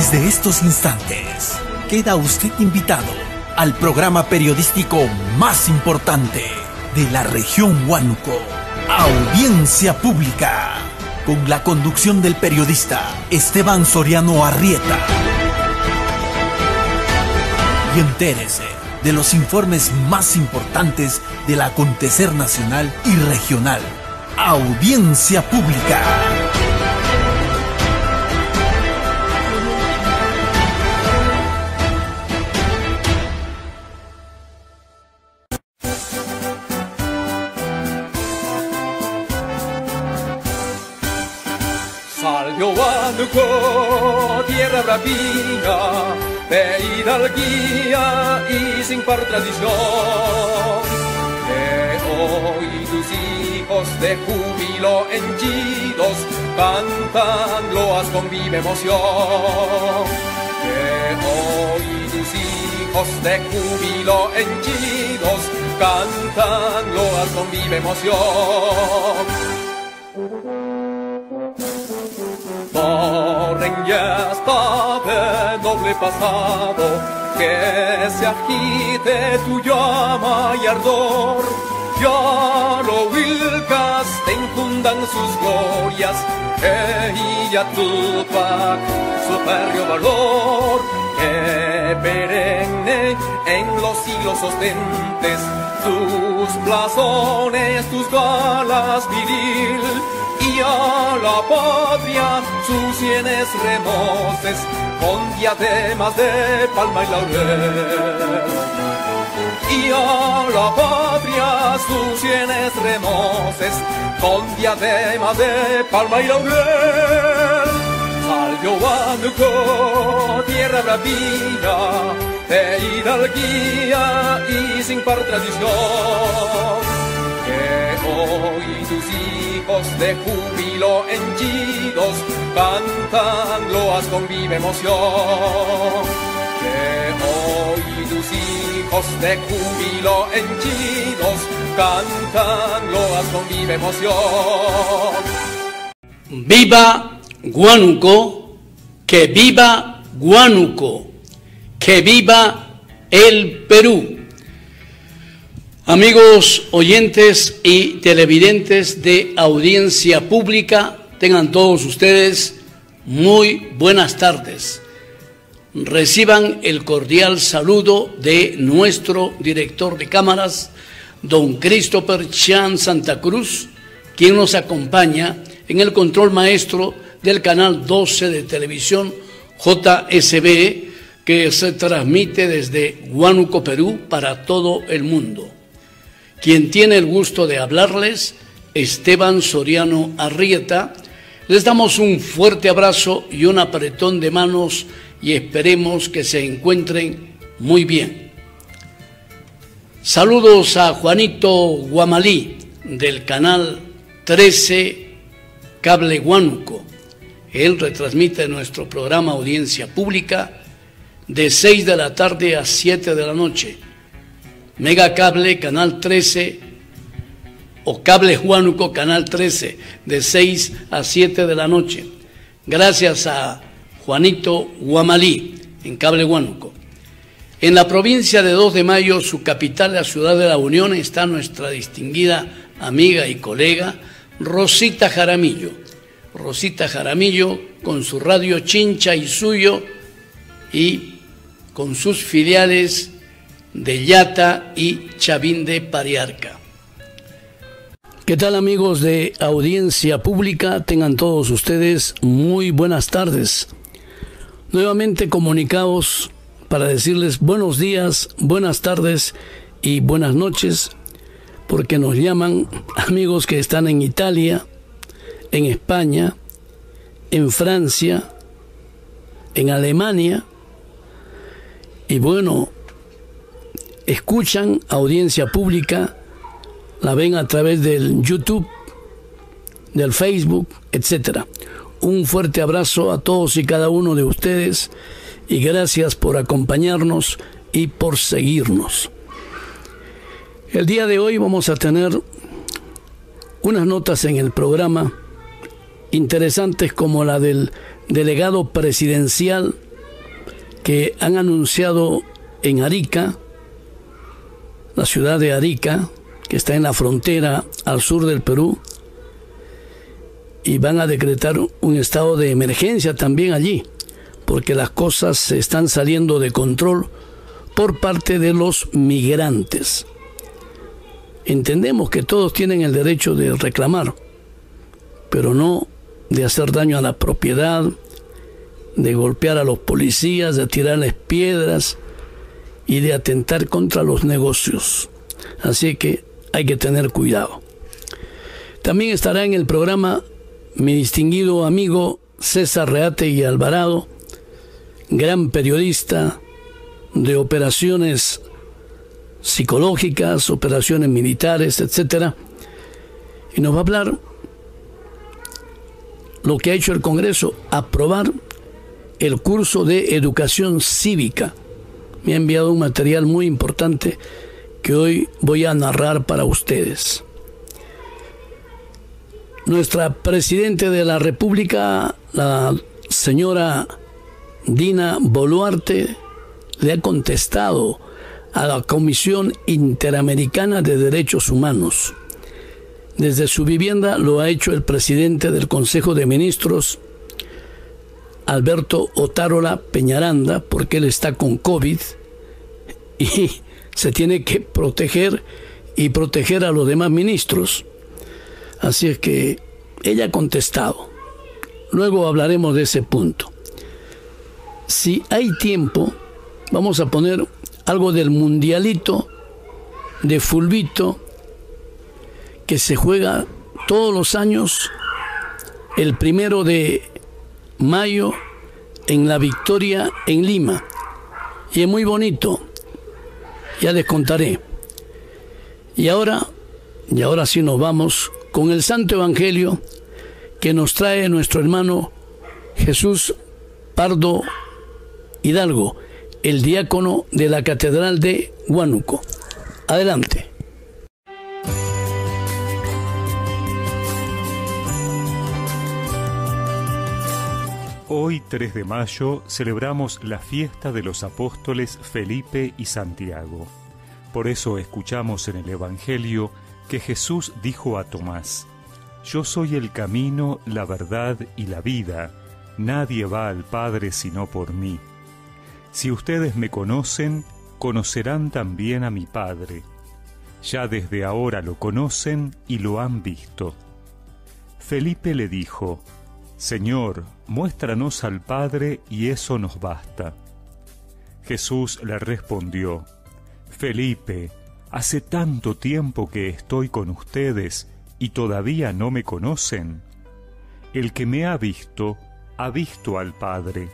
Desde estos instantes, queda usted invitado al programa periodístico más importante de la región Huánuco, Audiencia Pública, con la conducción del periodista Esteban Soriano Arrieta. Y entérese de los informes más importantes del acontecer nacional y regional. Audiencia Pública. Salió Huánuco, tierra bravía, de hidalguía y sin par tradición. Que hoy tus hijos de júbilo henchidos cantan loas con viva emoción. Que hoy tus hijos de júbilo henchidos cantan loas con viva emoción. Corren ya hasta de noble pasado, que se agite tu llama y ardor. Ya lo Huilcas te infundan sus glorias, y ya Tupac su férreo valor, que perenne en los siglos ostentes tus blasones, tus galas viril. Y a la patria sus sienes remoces con diademas de palma y laurel. Y a la patria sus sienes remoces con diademas de palma y laurel. Salió Huánuco, tierra bravía, de hidalguía y sin par tradición. Que hoy tus hijos de júbilo henchidos cantan loas con viva emoción. Que hoy tus hijos de júbilo henchidos cantan loas con viva emoción. ¡Viva Huánuco! ¡Que viva Huánuco! ¡Que viva el Perú! Amigos oyentes y televidentes de Audiencia Pública, tengan todos ustedes muy buenas tardes. Reciban el cordial saludo de nuestro director de cámaras, don Christopher Chan Santa Cruz, quien nos acompaña en el control maestro del canal 12 de televisión JSB, que se transmite desde Huánuco, Perú, para todo el mundo. Quien tiene el gusto de hablarles, Esteban Soriano Arrieta. Les damos un fuerte abrazo y un apretón de manos y esperemos que se encuentren muy bien. Saludos a Juanito Guamalí del canal 13 Cable Huánuco. Él retransmite nuestro programa Audiencia Pública de 6 de la tarde a 7 de la noche. Mega Cable, Canal 13, o Cable Huánuco, Canal 13, de 6 a 7 de la noche. Gracias a Juanito Guamalí, en Cable Huánuco. En la provincia de 2 de Mayo, su capital, la ciudad de La Unión, está nuestra distinguida amiga y colega, Rosita Jaramillo. Rosita Jaramillo, con su radio Chincha y Suyo, y con sus filiales de Yata y Chavín de Pariarca. ¿Qué tal, amigos de Audiencia Pública? Tengan todos ustedes muy buenas tardes. Nuevamente comunicados para decirles buenos días, buenas tardes y buenas noches, porque nos llaman amigos que están en Italia, en España, en Francia, en Alemania, y bueno, escuchan Audiencia Pública, la ven a través del YouTube, del Facebook, etc. Un fuerte abrazo a todos y cada uno de ustedes y gracias por acompañarnos y por seguirnos. El día de hoy vamos a tener unas notas en el programa interesantes como la del delegado presidencial que han anunciado en Arica, la ciudad de Arica, que está en la frontera al sur del Perú, y van a decretar un estado de emergencia también allí, porque las cosas se están saliendo de control por parte de los migrantes. Entendemos que todos tienen el derecho de reclamar, pero no de hacer daño a la propiedad, de golpear a los policías, de tirarles piedras y de atentar contra los negocios. Así que hay que tener cuidado. También estará en el programa mi distinguido amigo César Reategui Alvarado, gran periodista de operaciones psicológicas, operaciones militares, etcétera, y nos va a hablar lo que ha hecho el Congreso, aprobar el curso de educación cívica. Me ha enviado un material muy importante que hoy voy a narrar para ustedes. Nuestra Presidenta de la República, la señora Dina Boluarte, le ha contestado a la Comisión Interamericana de Derechos Humanos. Desde su vivienda lo ha hecho el presidente del Consejo de Ministros, Alberto Otárola Peñaranda, porque él está con COVID y se tiene que proteger y proteger a los demás ministros. Así es que ella ha contestado. Luego hablaremos de ese punto. Si hay tiempo, vamos a poner algo del mundialito de fulbito que se juega todos los años el 1 de mayo en La Victoria en Lima, y es muy bonito, ya les contaré. Y ahora sí nos vamos con el Santo Evangelio que nos trae nuestro hermano Jesús Pardo Hidalgo, el diácono de la Catedral de Huánuco. Adelante. Hoy, 3 de mayo, celebramos la fiesta de los apóstoles Felipe y Santiago. Por eso escuchamos en el Evangelio que Jesús dijo a Tomás: «Yo soy el camino, la verdad y la vida. Nadie va al Padre sino por mí. Si ustedes me conocen, conocerán también a mi Padre. Ya desde ahora lo conocen y lo han visto». Felipe le dijo: «Señor, muéstranos al Padre y eso nos basta». Jesús le respondió: «Felipe, hace tanto tiempo que estoy con ustedes y todavía no me conocen. El que me ha visto al Padre.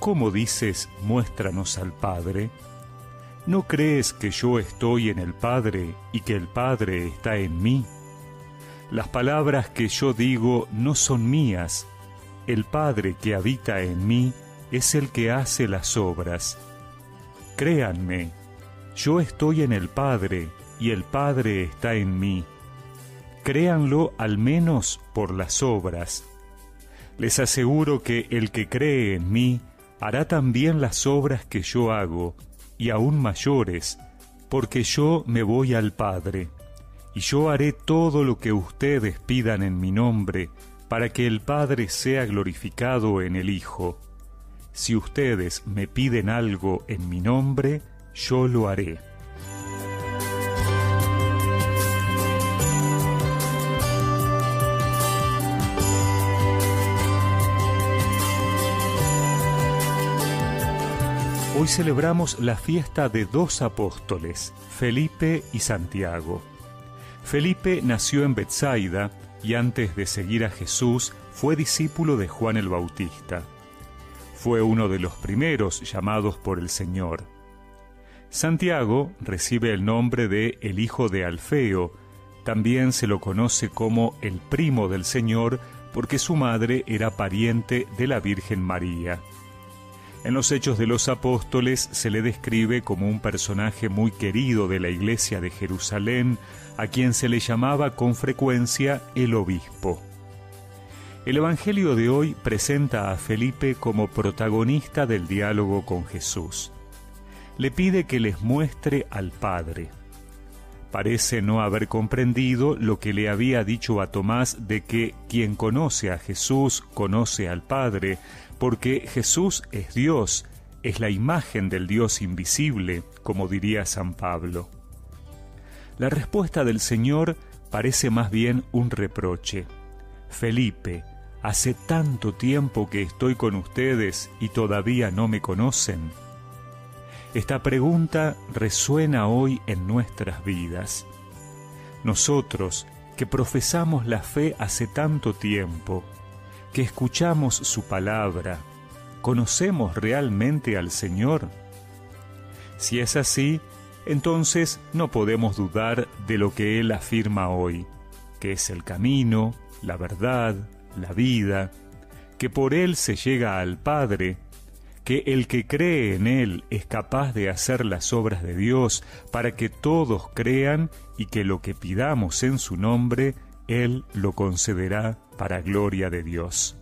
¿Cómo dices, muéstranos al Padre? ¿No crees que yo estoy en el Padre y que el Padre está en mí? Las palabras que yo digo no son mías. El Padre que habita en mí es el que hace las obras. Créanme, yo estoy en el Padre y el Padre está en mí. Créanlo al menos por las obras. Les aseguro que el que cree en mí hará también las obras que yo hago, y aún mayores, porque yo me voy al Padre, y yo haré todo lo que ustedes pidan en mi nombre, para que el Padre sea glorificado en el Hijo. Si ustedes me piden algo en mi nombre, yo lo haré». Hoy celebramos la fiesta de 2 apóstoles, Felipe y Santiago. Felipe nació en Betsaida y antes de seguir a Jesús fue discípulo de Juan el Bautista. Fue uno de los primeros llamados por el Señor. Santiago recibe el nombre de el hijo de Alfeo. También se lo conoce como el primo del Señor porque su madre era pariente de la Virgen María. En los Hechos de los Apóstoles se le describe como un personaje muy querido de la iglesia de Jerusalén, a quien se le llamaba con frecuencia el obispo. El Evangelio de hoy presenta a Felipe como protagonista del diálogo con Jesús. Le pide que les muestre al Padre. Parece no haber comprendido lo que le había dicho a Tomás de que quien conoce a Jesús conoce al Padre, porque Jesús es Dios, es la imagen del Dios invisible, como diría San Pablo. La respuesta del Señor parece más bien un reproche. Felipe, hace tanto tiempo que estoy con ustedes y todavía no me conocen. Esta pregunta resuena hoy en nuestras vidas. Nosotros, que profesamos la fe hace tanto tiempo, que escuchamos su palabra, ¿conocemos realmente al Señor? Si es así, entonces no podemos dudar de lo que Él afirma hoy, que es el camino, la verdad, la vida, que por Él se llega al Padre, que el que cree en Él es capaz de hacer las obras de Dios para que todos crean y que lo que pidamos en su nombre, Él lo concederá para gloria de Dios.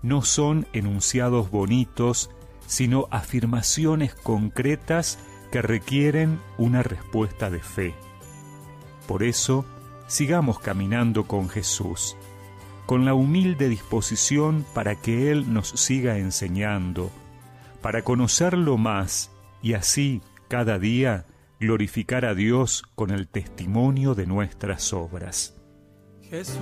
No son enunciados bonitos, sino afirmaciones concretas que requieren una respuesta de fe. Por eso, sigamos caminando con Jesús, con la humilde disposición para que Él nos siga enseñando, para conocerlo más y así, cada día, glorificar a Dios con el testimonio de nuestras obras. Jesús,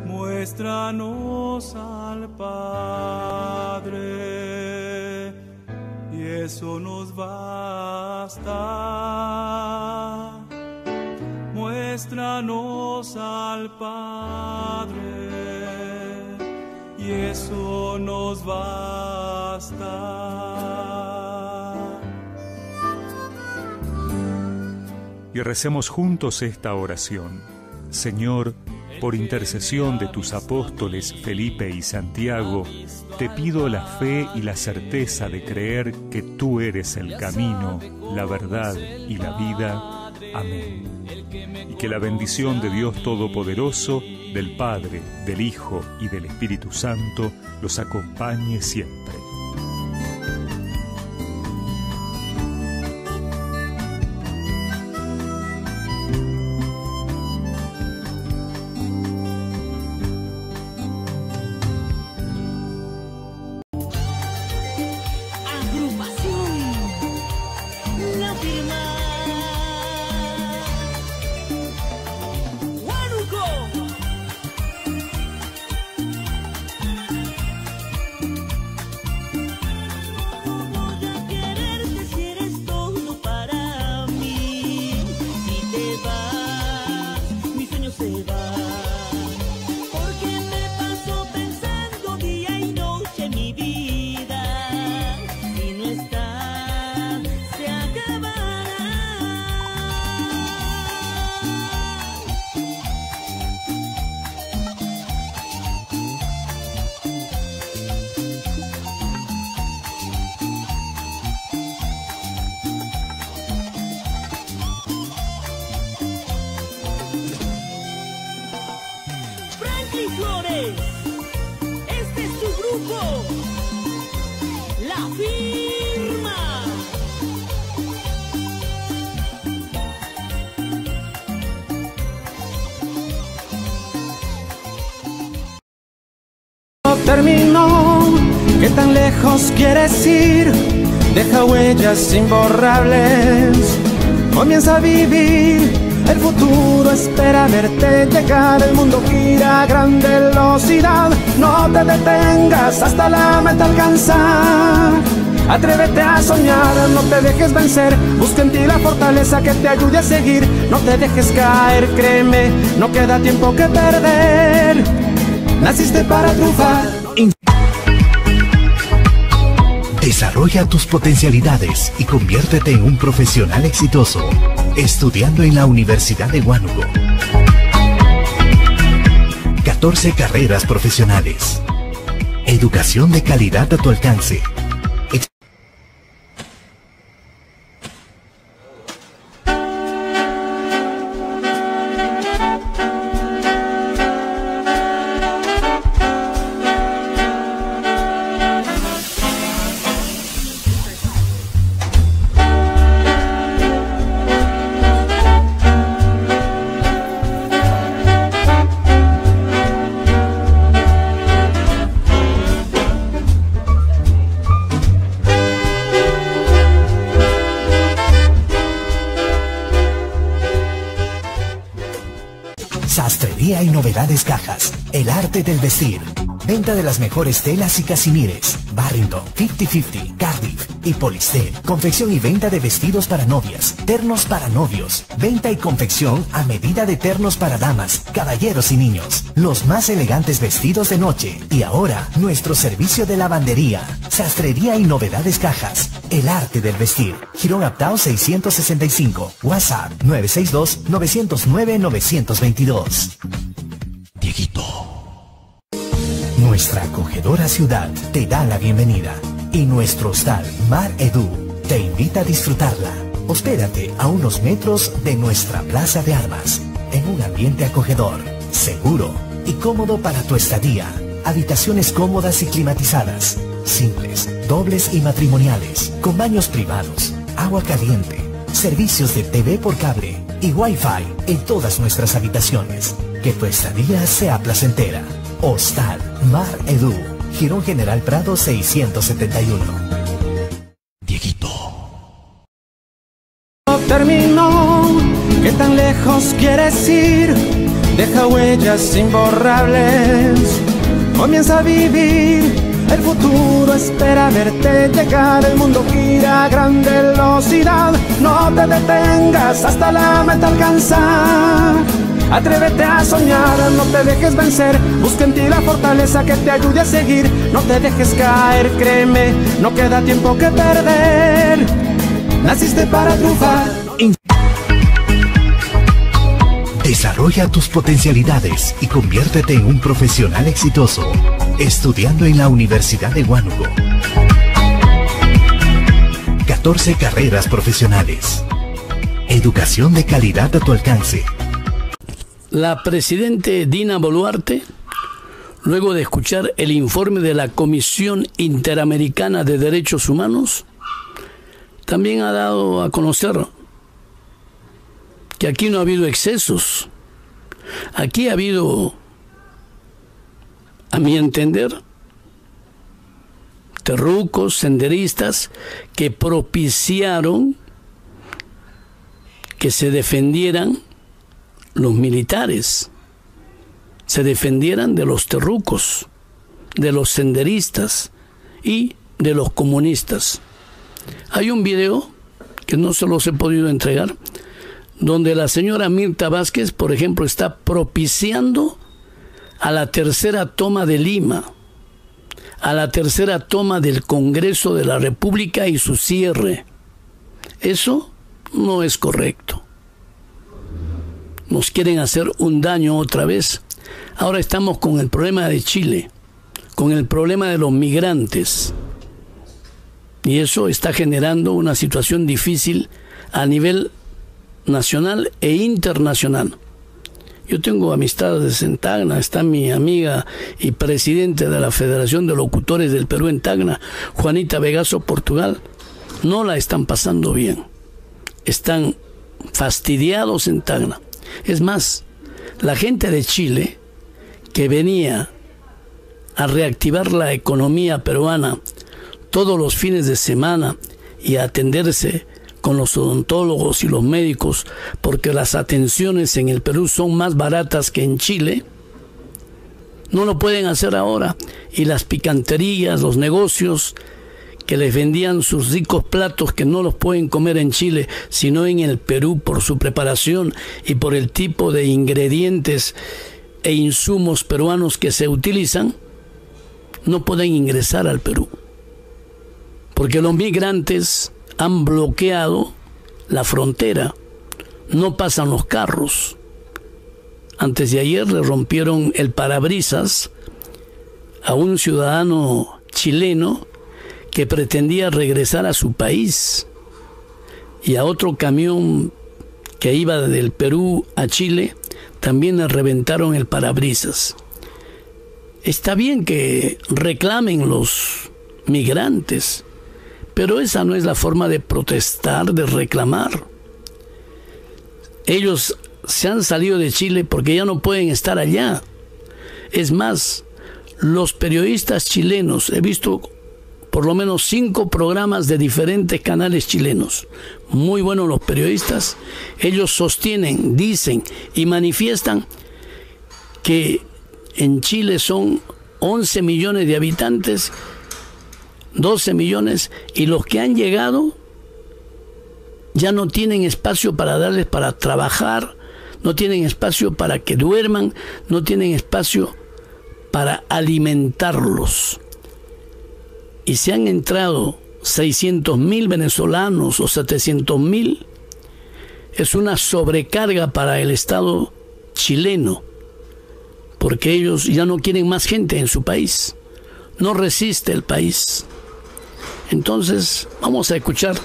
muéstranos al Padre, y eso nos basta. Muéstranos al Padre, y eso nos basta. Y recemos juntos esta oración. Señor, por intercesión de tus apóstoles Felipe y Santiago, te pido la fe y la certeza de creer que tú eres el camino, la verdad y la vida. Amén. Y que la bendición de Dios Todopoderoso, del Padre, del Hijo y del Espíritu Santo los acompañe siempre. Este es tu grupo, La Firma. Terminó, ¿qué tan lejos quieres ir? Deja huellas imborrables, comienza a vivir. El futuro espera verte llegar, el mundo gira a gran velocidad. No te detengas hasta la meta alcanzar. Atrévete a soñar, no te dejes vencer. Busca en ti la fortaleza que te ayude a seguir. No te dejes caer, créeme, no queda tiempo que perder. Naciste para triunfar. Desarrolla tus potencialidades y conviértete en un profesional exitoso, estudiando en la Universidad de Huánuco. 14 carreras profesionales. Educación de calidad a tu alcance. Sastrería y Novedades Cajas, el arte del vestir. Venta de las mejores telas y casimires. Barrington, 50-50, Cardiff y Polistel. Confección y venta de vestidos para novias, ternos para novios. Venta y confección a medida de ternos para damas, caballeros y niños. Los más elegantes vestidos de noche. Y ahora, nuestro servicio de lavandería. Sastrería y Novedades Cajas, el arte del vestir. Girón Aptao 665. WhatsApp 962-909-922. Dieguito. Nuestra acogedora ciudad te da la bienvenida y nuestro hostal Mar Edu te invita a disfrutarla. Hospédate a unos metros de nuestra plaza de armas, en un ambiente acogedor, seguro y cómodo para tu estadía. Habitaciones cómodas y climatizadas, simples, dobles y matrimoniales, con baños privados, agua caliente, servicios de TV por cable y Wi-Fi en todas nuestras habitaciones. Que tu estadía sea placentera. Hostal Mar Edu, Girón General Prado 671. Dieguito. Terminó, ¿qué tan lejos quieres ir? Deja huellas imborrables. Comienza a vivir, el futuro espera verte llegar. El mundo gira a gran velocidad. No te detengas hasta la meta alcanzar. Atrévete a soñar, no te dejes vencer. Busca en ti la fortaleza que te ayude a seguir. No te dejes caer, créeme, no queda tiempo que perder. Naciste para triunfar. Desarrolla tus potencialidades y conviértete en un profesional exitoso, estudiando en la Universidad de Huánuco. 14 carreras profesionales. Educación de calidad a tu alcance. La presidente Dina Boluarte, luego de escuchar el informe de la Comisión Interamericana de Derechos Humanos, también ha dado a conocer que aquí no ha habido excesos. Aquí ha habido, a mi entender, terrucos, senderistas que propiciaron que se defendieran los militares, se defendieran de los terrucos, de los senderistas y de los comunistas. Hay un video que no se los he podido entregar, donde la señora Mirta Vázquez, por ejemplo, está propiciando a la tercera toma de Lima, a la tercera toma del Congreso de la República y su cierre. Eso no es correcto. Nos quieren hacer un daño otra vez. Ahora estamos con el problema de Chile, con el problema de los migrantes. Y eso está generando una situación difícil a nivel nacional e internacional. Yo tengo amistades en Tacna, está mi amiga y presidente de la Federación de Locutores del Perú en Tacna, Juanita Vegaso, Portugal. No la están pasando bien. Están fastidiados en Tacna. Es más, la gente de Chile, que venía a reactivar la economía peruana todos los fines de semana y a atenderse con los odontólogos y los médicos, porque las atenciones en el Perú son más baratas que en Chile, no lo pueden hacer ahora. Y las picanterías, los negocios que les vendían sus ricos platos, que no los pueden comer en Chile, sino en el Perú, por su preparación y por el tipo de ingredientes e insumos peruanos que se utilizan, no pueden ingresar al Perú, porque los migrantes han bloqueado la frontera, no pasan los carros. Antes de ayer le rompieron el parabrisas a un ciudadano chileno que pretendía regresar a su país, y a otro camión que iba del Perú a Chile también le reventaron el parabrisas. Está bien que reclamen los migrantes, pero esa no es la forma de protestar, de reclamar. Ellos se han salido de Chile porque ya no pueden estar allá. Es más, los periodistas chilenos, he visto por lo menos 5 programas de diferentes canales chilenos, muy buenos los periodistas. Ellos sostienen, dicen y manifiestan que en Chile son 11 millones de habitantes, 12 millones, y los que han llegado ya no tienen espacio para darles para trabajar, no tienen espacio para que duerman, no tienen espacio para alimentarlos. Y se han entrado 600.000 venezolanos o 700.000, es una sobrecarga para el Estado chileno, porque ellos ya no quieren más gente en su país, no resiste el país. Entonces vamos a escuchar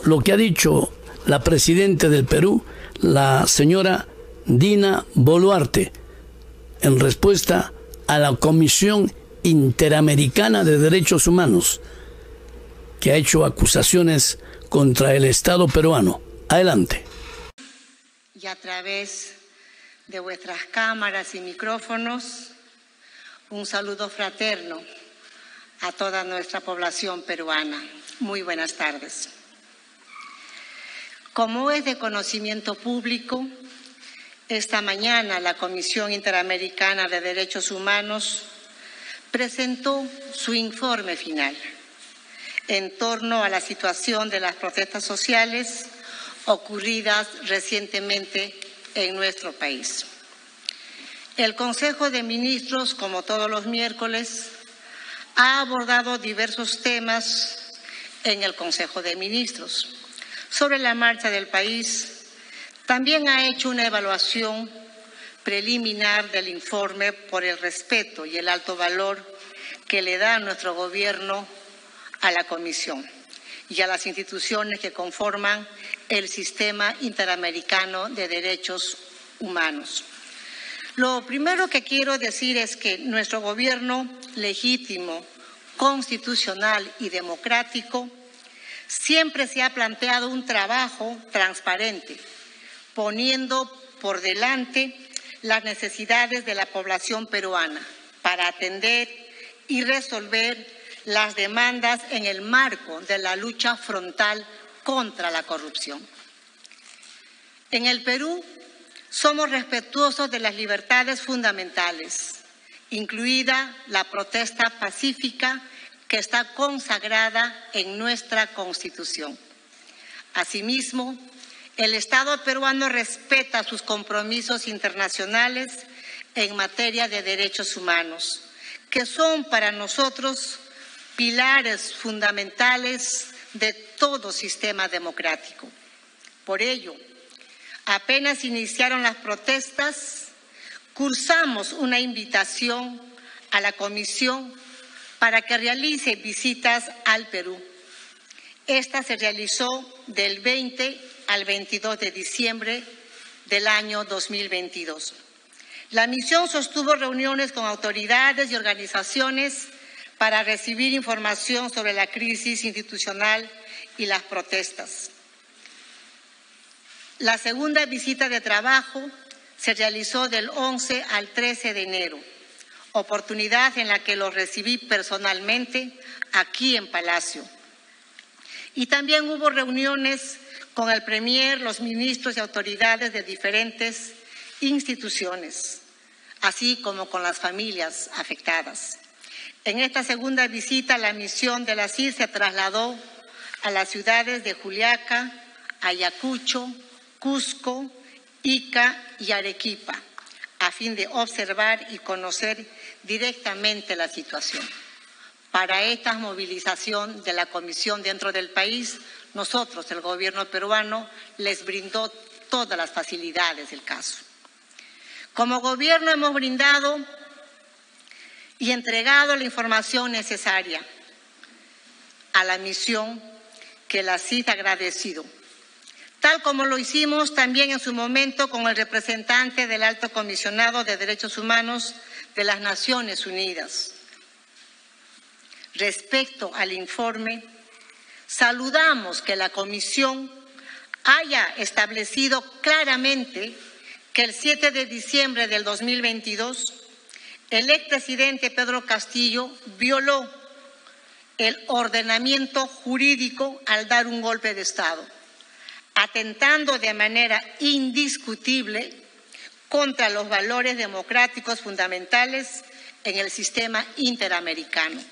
lo que ha dicho la presidenta del Perú, la señora Dina Boluarte, en respuesta a la Comisión Interamericana de Derechos Humanos, que ha hecho acusaciones contra el Estado peruano. Adelante. Y a través de vuestras cámaras y micrófonos, un saludo fraterno a toda nuestra población peruana. Muy buenas tardes. Como es de conocimiento público, esta mañana la Comisión Interamericana de Derechos Humanos presentó su informe final en torno a la situación de las protestas sociales ocurridas recientemente en nuestro país. El Consejo de Ministros, como todos los miércoles, ha abordado diversos temas en el Consejo de Ministros. Sobre la marcha del país, también ha hecho una evaluación preliminar del informe por el respeto y el alto valor que le da nuestro gobierno a la Comisión y a las instituciones que conforman el Sistema Interamericano de Derechos Humanos. Lo primero que quiero decir es que nuestro gobierno legítimo, constitucional y democrático siempre se ha planteado un trabajo transparente, poniendo por delante las necesidades de la población peruana para atender y resolver las demandas en el marco de la lucha frontal contra la corrupción. En el Perú somos respetuosos de las libertades fundamentales, incluida la protesta pacífica que está consagrada en nuestra Constitución. Asimismo, el Estado peruano respeta sus compromisos internacionales en materia de derechos humanos, que son para nosotros pilares fundamentales de todo sistema democrático. Por ello, apenas iniciaron las protestas, cursamos una invitación a la Comisión para que realice visitas al Perú. Esta se realizó del 20 al 22 de diciembre del año 2022. La misión sostuvo reuniones con autoridades y organizaciones para recibir información sobre la crisis institucional y las protestas. La segunda visita de trabajo se realizó del 11 al 13 de enero, oportunidad en la que los recibí personalmente aquí en Palacio. Y también hubo reuniones con el Premier, los ministros y autoridades de diferentes instituciones, así como con las familias afectadas. En esta segunda visita, la misión de la CID se trasladó a las ciudades de Juliaca, Ayacucho, Cusco, Ica y Arequipa, a fin de observar y conocer directamente la situación. Para esta movilización de la Comisión dentro del país, nosotros, el gobierno peruano, les brindó todas las facilidades del caso. Como gobierno hemos brindado y entregado la información necesaria a la misión que la CID ha agradecido, tal como lo hicimos también en su momento con el representante del Alto Comisionado de Derechos Humanos de las Naciones Unidas. Respecto al informe, saludamos que la Comisión haya establecido claramente que el 7 de diciembre del 2022, el expresidente Pedro Castillo violó el ordenamiento jurídico al dar un golpe de Estado, atentando de manera indiscutible contra los valores democráticos fundamentales en el sistema interamericano.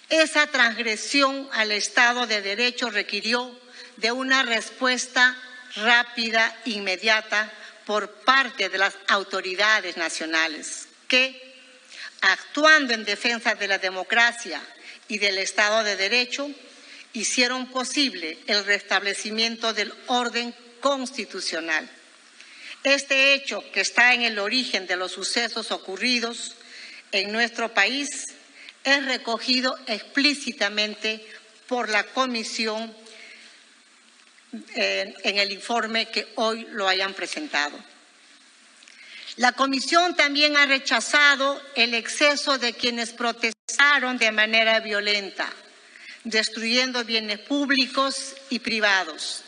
Esa transgresión al Estado de Derecho requirió de una respuesta rápida, inmediata, por parte de las autoridades nacionales, que, actuando en defensa de la democracia y del Estado de Derecho, hicieron posible el restablecimiento del orden constitucional. Este hecho, que está en el origen de los sucesos ocurridos en nuestro país, es recogido explícitamente por la Comisión en el informe que hoy lo hayan presentado. La Comisión también ha rechazado el exceso de quienes protestaron de manera violenta, destruyendo bienes públicos y privados,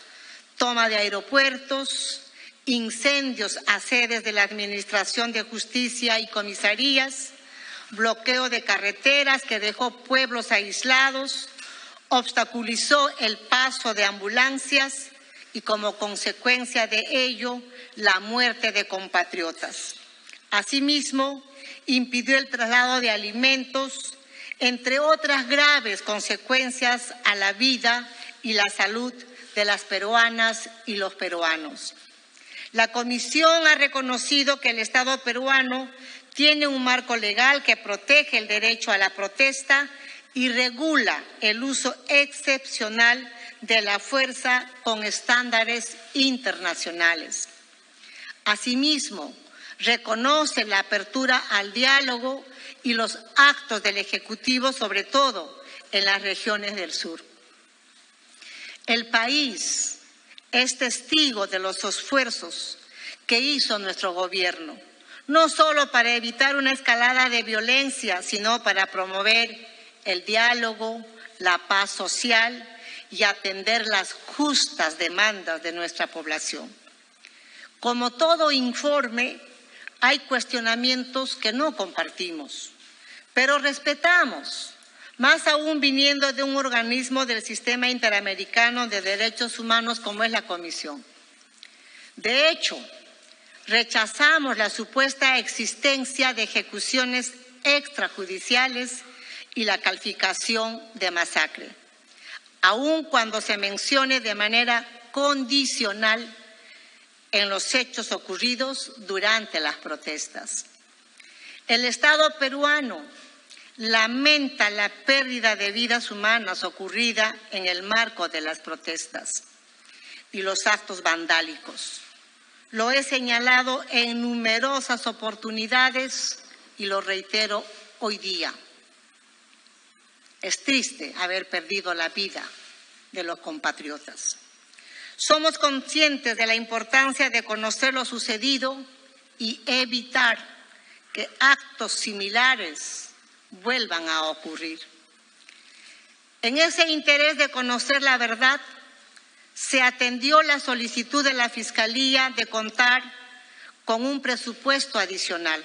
toma de aeropuertos, incendios a sedes de la Administración de Justicia y comisarías, bloqueo de carreteras que dejó pueblos aislados, obstaculizó el paso de ambulancias y, como consecuencia de ello, la muerte de compatriotas. Asimismo, impidió el traslado de alimentos, entre otras graves consecuencias a la vida y la salud de las peruanas y los peruanos. La Comisión ha reconocido que el Estado peruano tiene un marco legal que protege el derecho a la protesta y regula el uso excepcional de la fuerza con estándares internacionales. Asimismo, reconoce la apertura al diálogo y los actos del Ejecutivo, sobre todo en las regiones del sur. El país es testigo de los esfuerzos que hizo nuestro gobierno, no solo para evitar una escalada de violencia, sino para promover el diálogo, la paz social y atender las justas demandas de nuestra población. Como todo informe, hay cuestionamientos que no compartimos, pero respetamos, más aún viniendo de un organismo del Sistema Interamericano de Derechos Humanos como es la Comisión. De hecho, rechazamos la supuesta existencia de ejecuciones extrajudiciales y la calificación de masacre, aun cuando se mencione de manera condicional en los hechos ocurridos durante las protestas. El Estado peruano lamenta la pérdida de vidas humanas ocurrida en el marco de las protestas y los actos vandálicos. Lo he señalado en numerosas oportunidades y lo reitero hoy día. Es triste haber perdido la vida de los compatriotas. Somos conscientes de la importancia de conocer lo sucedido y evitar que actos similares vuelvan a ocurrir. En ese interés de conocer la verdad, se atendió la solicitud de la Fiscalía de contar con un presupuesto adicional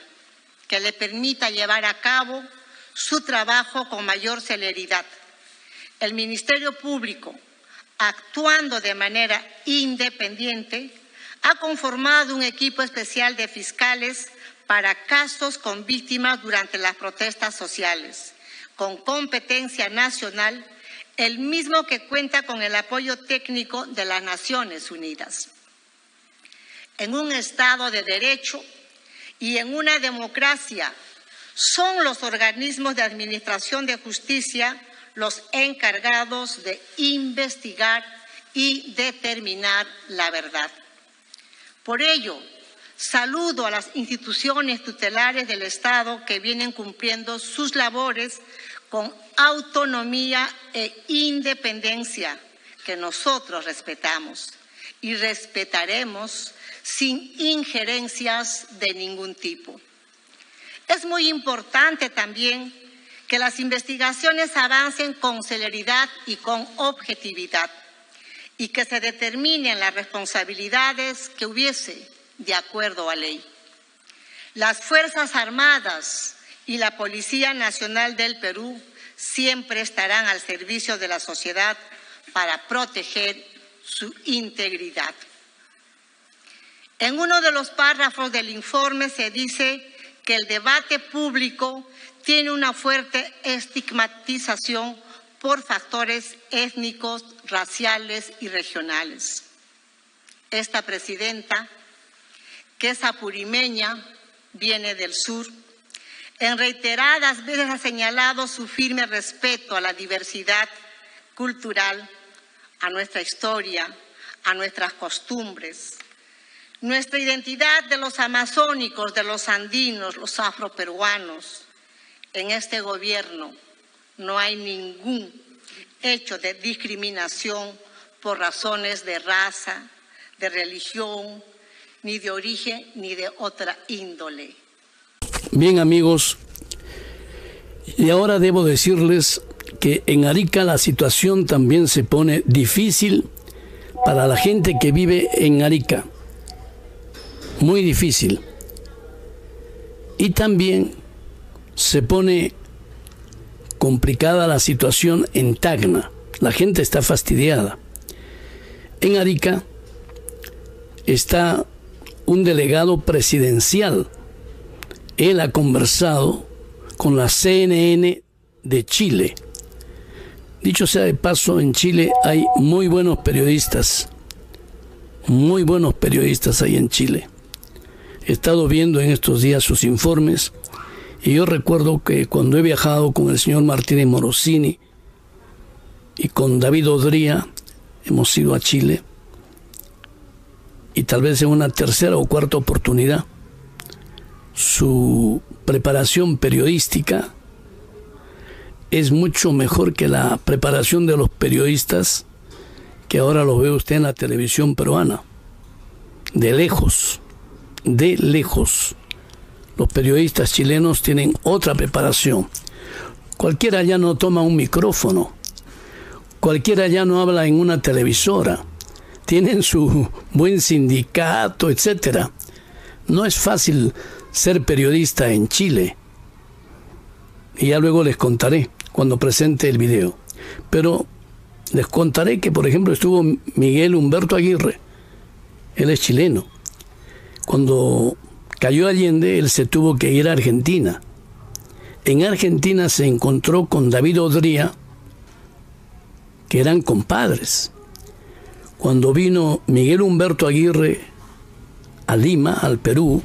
que le permita llevar a cabo su trabajo con mayor celeridad. El Ministerio Público, actuando de manera independiente, ha conformado un equipo especial de fiscales para casos con víctimas durante las protestas sociales, con competencia nacional, el mismo que cuenta con el apoyo técnico de las Naciones Unidas. En un Estado de Derecho y en una democracia, son los organismos de administración de justicia los encargados de investigar y determinar la verdad. Por ello, saludo a las instituciones tutelares del Estado que vienen cumpliendo sus labores con autonomía e independencia que nosotros respetamos y respetaremos sin injerencias de ningún tipo. Es muy importante también que las investigaciones avancen con celeridad y con objetividad y que se determinen las responsabilidades que hubiese de acuerdo a ley. Las Fuerzas Armadas y la Policía Nacional del Perú siempre estarán al servicio de la sociedad para proteger su integridad. En uno de los párrafos del informe se dice que el debate público tiene una fuerte estigmatización por factores étnicos, raciales y regionales. Esta presidenta, que es apurimeña, viene del sur, en reiteradas veces ha señalado su firme respeto a la diversidad cultural, a nuestra historia, a nuestras costumbres, nuestra identidad de los amazónicos, de los andinos, los afroperuanos. En este gobierno no hay ningún hecho de discriminación por razones de raza, de religión, ni de origen, ni de otra índole. Bien, amigos, y ahora debo decirles que en Arica la situación también se pone difícil para la gente que vive en Arica. Muy difícil. Y también se pone complicada la situación en Tacna. La gente está fastidiada. En Arica está un delegado presidencial. Él ha conversado con la CNN de Chile. Dicho sea de paso, en Chile hay muy buenos periodistas hay en Chile. He estado viendo en estos días sus informes y yo recuerdo que cuando he viajado con el señor Martínez Morosini y con David Odría, hemos ido a Chile, y tal vez en una tercera o cuarta oportunidad, su preparación periodística es mucho mejor que la preparación de los periodistas que ahora lo ve usted en la televisión peruana. De lejos. Los periodistas chilenos tienen otra preparación. Cualquiera ya no toma un micrófono. Cualquiera ya no habla en una televisora. Tienen su buen sindicato, etc. No es fácil ser periodista en Chile. Y ya luego les contaré cuando presente el video. Pero les contaré que, por ejemplo, estuvo Miguel Humberto Aguirre. Él es chileno. Cuando cayó Allende, él se tuvo que ir a Argentina. En Argentina se encontró con David Odría, que eran compadres. Cuando vino Miguel Humberto Aguirre a Lima, al Perú,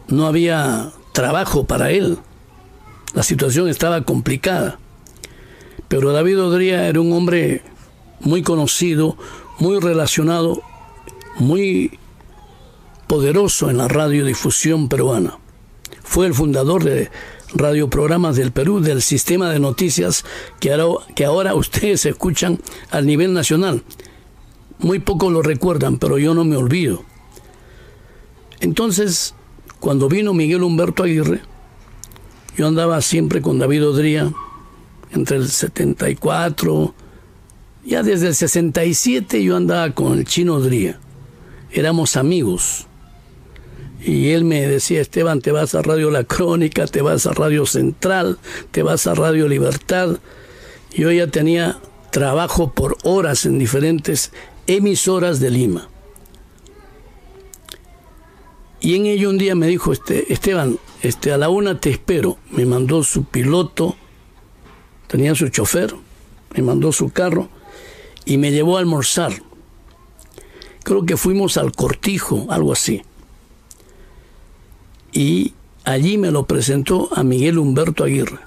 no había trabajo para él. La situación estaba complicada. Pero David Odría era un hombre muy conocido, muy relacionado, muy poderoso en la radiodifusión peruana. Fue el fundador de Radioprogramas del Perú, del sistema de noticias que ahora ustedes escuchan a nivel nacional. Muy pocos lo recuerdan, pero yo no me olvido. Entonces, cuando vino Miguel Humberto Aguirre, yo andaba siempre con David Odría, entre el 74, ya desde el 67 yo andaba con el Chino Odría. Éramos amigos. Y él me decía: Esteban, te vas a Radio La Crónica, te vas a Radio Central, te vas a Radio Libertad. Yo ya tenía trabajo por horas en diferentes emisoras de Lima. Y en ello un día me dijo: Esteban, a la 1 te espero. Me mandó su piloto, tenía su chofer, me mandó su carro y me llevó a almorzar. Creo que fuimos al Cortijo, algo así. Y allí me lo presentó a Miguel Humberto Aguirre.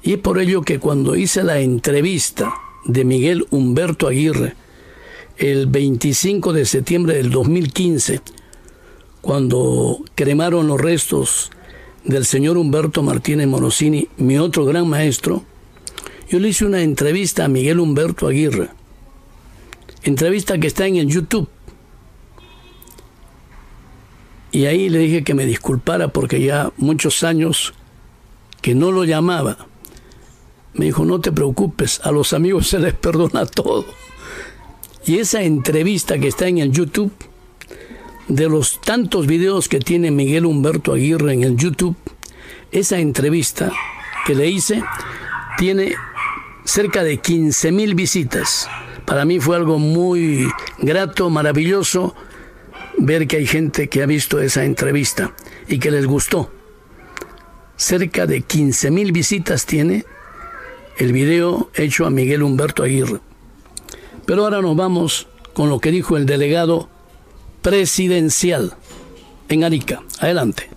Y es por ello que cuando hice la entrevista de Miguel Humberto Aguirre el 25 de septiembre del 2015, cuando cremaron los restos del señor Humberto Martínez Morosini, mi otro gran maestro, yo le hice una entrevista a Miguel Humberto Aguirre. Entrevista que está en el YouTube. Y ahí le dije que me disculpara porque ya muchos años que no lo llamaba. Me dijo: no te preocupes, a los amigos se les perdona todo. Y esa entrevista que está en el YouTube, de los tantos videos que tiene Miguel Humberto Aguirre en el YouTube, esa entrevista que le hice tiene cerca de 15,000 visitas. Para mí fue algo muy grato, maravilloso, ver que hay gente que ha visto esa entrevista y que les gustó. Cerca de 15.000 visitas tiene el video hecho a Miguel Humberto Aguirre. Pero ahora nos vamos con lo que dijo el delegado presidencial en Arica. Adelante.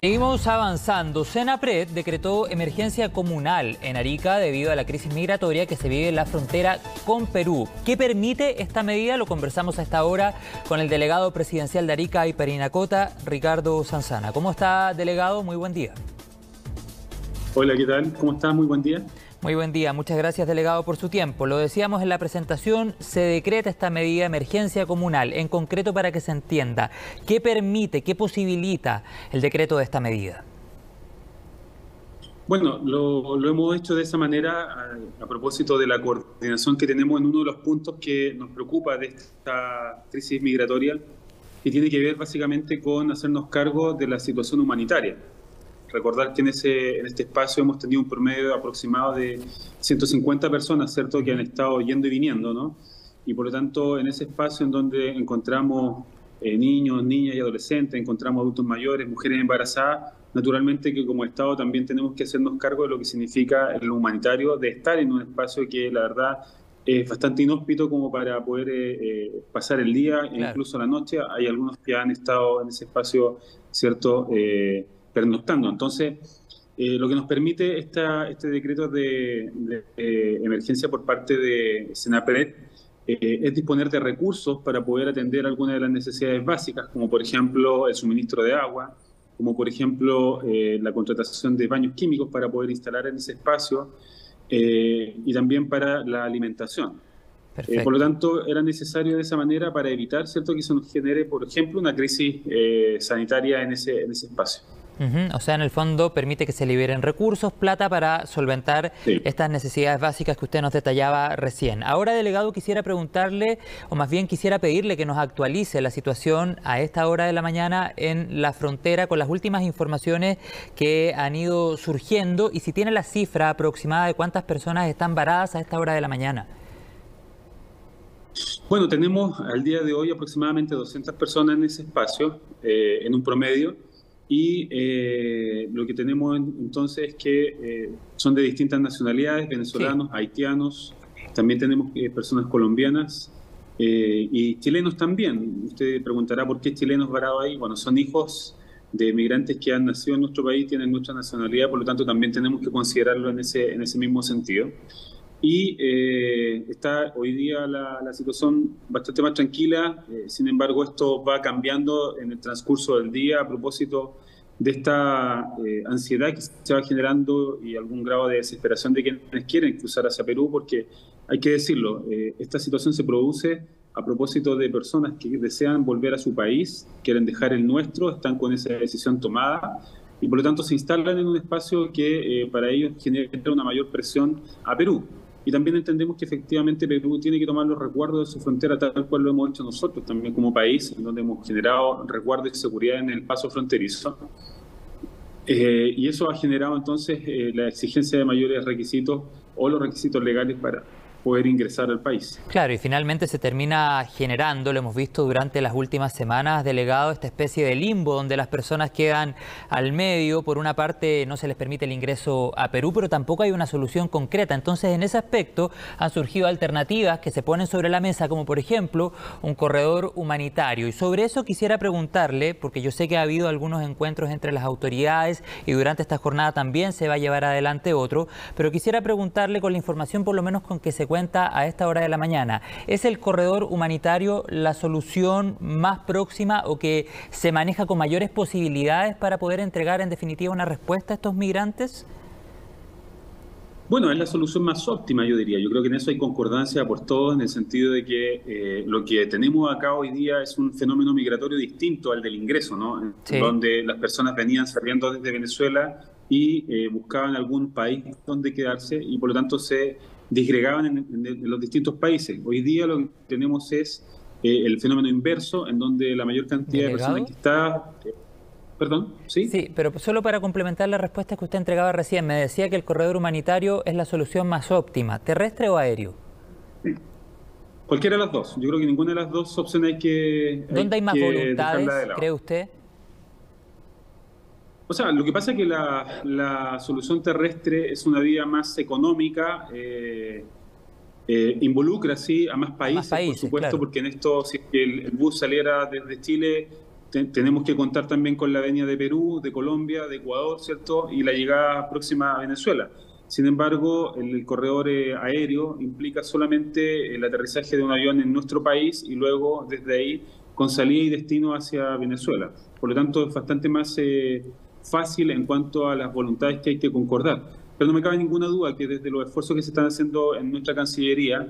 Seguimos avanzando. Senapred decretó emergencia comunal en Arica debido a la crisis migratoria que se vive en la frontera con Perú. ¿Qué permite esta medida? Lo conversamos a esta hora con el delegado presidencial de Arica y Parinacota, Ricardo Sanzana. ¿Cómo está, delegado? Muy buen día. Hola, ¿qué tal? ¿Cómo estás? Muy buen día. Muy buen día. Muchas gracias, delegado, por su tiempo. Lo decíamos en la presentación, se decreta esta medida de emergencia comunal. En concreto, para que se entienda, ¿qué permite, qué posibilita el decreto de esta medida? Bueno, lo hemos hecho de esa manera a propósito de la coordinación que tenemos en uno de los puntos que nos preocupa de esta crisis migratoria, que tiene que ver básicamente con hacernos cargo de la situación humanitaria. Recordar que en este espacio hemos tenido un promedio aproximado de 150 personas, ¿cierto?, que han estado yendo y viniendo, ¿no? Y por lo tanto, en ese espacio en donde encontramos niños, niñas y adolescentes, encontramos adultos mayores, mujeres embarazadas, naturalmente que como Estado también tenemos que hacernos cargo de lo que significa lo humanitario, de estar en un espacio que la verdad es bastante inhóspito como para poder pasar el día, claro, e incluso la noche. Hay algunos que han estado en ese espacio, ¿cierto?, pernoctando. Entonces, lo que nos permite este decreto de emergencia por parte de Senapred es disponer de recursos para poder atender algunas de las necesidades básicas, como por ejemplo el suministro de agua, como por ejemplo la contratación de baños químicos para poder instalar en ese espacio y también para la alimentación. Por lo tanto, era necesario de esa manera para evitar, ¿cierto?, que se nos genere, por ejemplo, una crisis sanitaria en ese espacio. O sea, en el fondo permite que se liberen recursos, plata para solventar estas necesidades básicas que usted nos detallaba recién. Ahora, delegado, quisiera preguntarle, o más bien quisiera pedirle que nos actualice la situación a esta hora de la mañana en la frontera con las últimas informaciones que han ido surgiendo y si tiene la cifra aproximada de cuántas personas están varadas a esta hora de la mañana. Bueno, tenemos al día de hoy aproximadamente 200 personas en ese espacio, en un promedio. Y lo que tenemos entonces es que son de distintas nacionalidades, venezolanos, haitianos, también tenemos personas colombianas y chilenos también. Usted preguntará por qué chilenos varados ahí. Bueno, son hijos de migrantes que han nacido en nuestro país, tienen nuestra nacionalidad, por lo tanto también tenemos que considerarlo en ese mismo sentido. Y está hoy día la situación bastante más tranquila, sin embargo esto va cambiando en el transcurso del día a propósito de esta ansiedad que se va generando y algún grado de desesperación de quienes quieren cruzar hacia Perú, porque hay que decirlo, esta situación se produce a propósito de personas que desean volver a su país, quieren dejar el nuestro, están con esa decisión tomada, y por lo tanto se instalan en un espacio que para ellos genera una mayor presión a Perú. Y también entendemos que efectivamente Perú tiene que tomar los resguardos de su frontera tal cual lo hemos hecho nosotros también como país, en donde hemos generado resguardos de seguridad en el paso fronterizo. Y eso ha generado entonces la exigencia de mayores requisitos o los requisitos legales para poder ingresar al país. Claro, y finalmente se termina generando, lo hemos visto durante las últimas semanas, delegado, esta especie de limbo donde las personas quedan al medio. Por una parte no se les permite el ingreso a Perú, pero tampoco hay una solución concreta. Entonces, en ese aspecto han surgido alternativas que se ponen sobre la mesa, como por ejemplo un corredor humanitario. Y sobre eso quisiera preguntarle, porque yo sé que ha habido algunos encuentros entre las autoridades y durante esta jornada también se va a llevar adelante otro, pero quisiera preguntarle con la información por lo menos con que se cuenta a esta hora de la mañana. ¿Es el corredor humanitario la solución más próxima o que se maneja con mayores posibilidades para poder entregar en definitiva una respuesta a estos migrantes? Bueno, es la solución más óptima, yo diría. Yo creo que en eso hay concordancia por todos, en el sentido de que lo que tenemos acá hoy día es un fenómeno migratorio distinto al del ingreso, ¿no? Sí. Donde las personas venían saliendo desde Venezuela y buscaban algún país donde quedarse y por lo tanto se disgregaban en los distintos países. Hoy día lo que tenemos es el fenómeno inverso, en donde la mayor cantidad de personas que está... Perdón, ¿sí? Sí, pero solo para complementar la respuesta que usted entregaba recién, me decía que el corredor humanitario es la solución más óptima, ¿terrestre o aéreo? Sí. Cualquiera de las dos. Yo creo que ninguna de las dos opciones hay que... ¿Dónde hay más voluntades, cree usted? O sea, lo que pasa es que la solución terrestre es una vía más económica, involucra sí a más países, por supuesto, claro. Porque en esto, si el bus saliera desde Chile, tenemos que contar también con la venia de Perú, de Colombia, de Ecuador, ¿cierto? Y la llegada próxima a Venezuela. Sin embargo, el corredor aéreo implica solamente el aterrizaje de un avión en nuestro país y luego desde ahí con salida y destino hacia Venezuela. Por lo tanto, es bastante más fácil en cuanto a las voluntades que hay que concordar. Pero no me cabe ninguna duda que desde los esfuerzos que se están haciendo en nuestra Cancillería,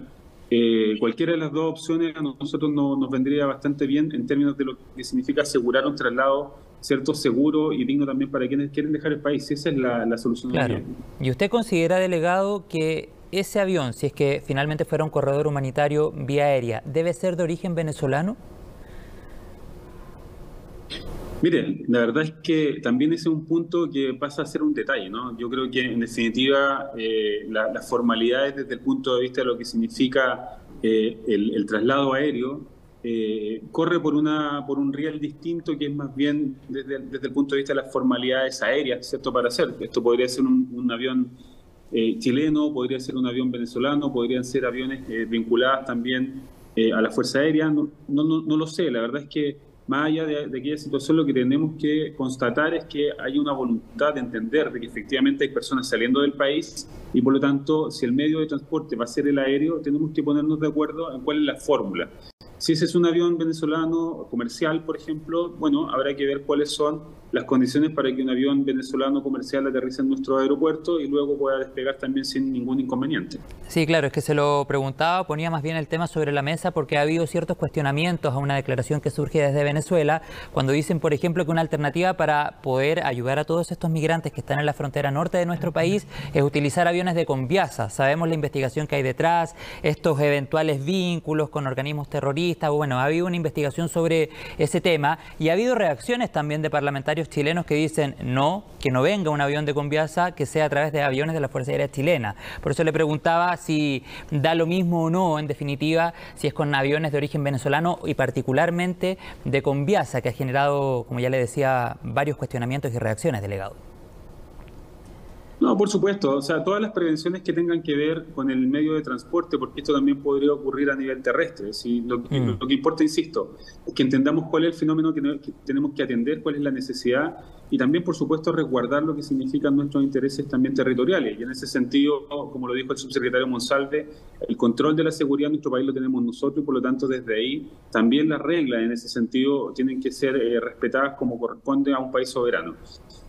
cualquiera de las dos opciones a nosotros nos vendría bastante bien en términos de lo que significa asegurar un traslado, ¿cierto?, seguro y digno también para quienes quieren dejar el país. Esa es la solución. Claro. ¿Y usted considera, delegado, que ese avión, si es que finalmente fuera un corredor humanitario vía aérea, debe ser de origen venezolano? Mire, la verdad es que también ese es un punto que pasa a ser un detalle, ¿no? Yo creo que, en definitiva, las formalidades desde el punto de vista de lo que significa el traslado aéreo corre por un riel distinto que es más bien desde el punto de vista de las formalidades aéreas, ¿cierto?, para hacer. Esto podría ser un avión chileno, podría ser un avión venezolano, podrían ser aviones vinculados también a la Fuerza Aérea. No lo sé, la verdad es que más allá de aquella situación, lo que tenemos que constatar es que hay una voluntad de entender de que efectivamente hay personas saliendo del país y por lo tanto, si el medio de transporte va a ser el aéreo, tenemos que ponernos de acuerdo en cuál es la fórmula. Si ese es un avión venezolano comercial, por ejemplo, bueno, habrá que ver cuáles son las condiciones para que un avión venezolano comercial aterrice en nuestro aeropuerto y luego pueda despegar también sin ningún inconveniente. Sí, claro, es que se lo preguntaba, ponía más bien el tema sobre la mesa porque ha habido ciertos cuestionamientos a una declaración que surge desde Venezuela, cuando dicen, por ejemplo, que una alternativa para poder ayudar a todos estos migrantes que están en la frontera norte de nuestro país es utilizar aviones de Conviasa. Sabemos la investigación que hay detrás, estos eventuales vínculos con organismos terroristas. Bueno, ha habido una investigación sobre ese tema y ha habido reacciones también de parlamentarios chilenos que dicen no, que no venga un avión de Conviasa, que sea a través de aviones de la Fuerza Aérea Chilena. Por eso le preguntaba si da lo mismo o no, en definitiva, si es con aviones de origen venezolano y particularmente de Conviasa, que ha generado, como ya le decía, varios cuestionamientos y reacciones, delegado. No, por supuesto, o sea, todas las prevenciones que tengan que ver con el medio de transporte, porque esto también podría ocurrir a nivel terrestre. ¿Sí? Lo que importa, insisto, es que entendamos cuál es el fenómeno que tenemos que atender, cuál es la necesidad y también, por supuesto, resguardar lo que significan nuestros intereses también territoriales. Y en ese sentido, como lo dijo el subsecretario Monsalve, el control de la seguridad en nuestro país lo tenemos nosotros y, por lo tanto, desde ahí también las reglas en ese sentido tienen que ser respetadas como corresponde a un país soberano.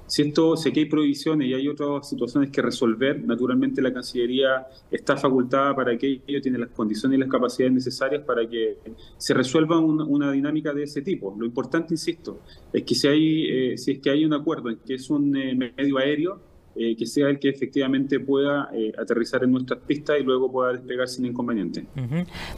Si aquí hay prohibiciones y hay otras situaciones que resolver, naturalmente la Cancillería está facultada para que ello tiene las condiciones y las capacidades necesarias para que se resuelva una dinámica de ese tipo. Lo importante, insisto, es que si es que hay un acuerdo en que es un medio aéreo, que sea el que efectivamente pueda aterrizar en nuestras pistas y luego pueda despegar sin inconveniente.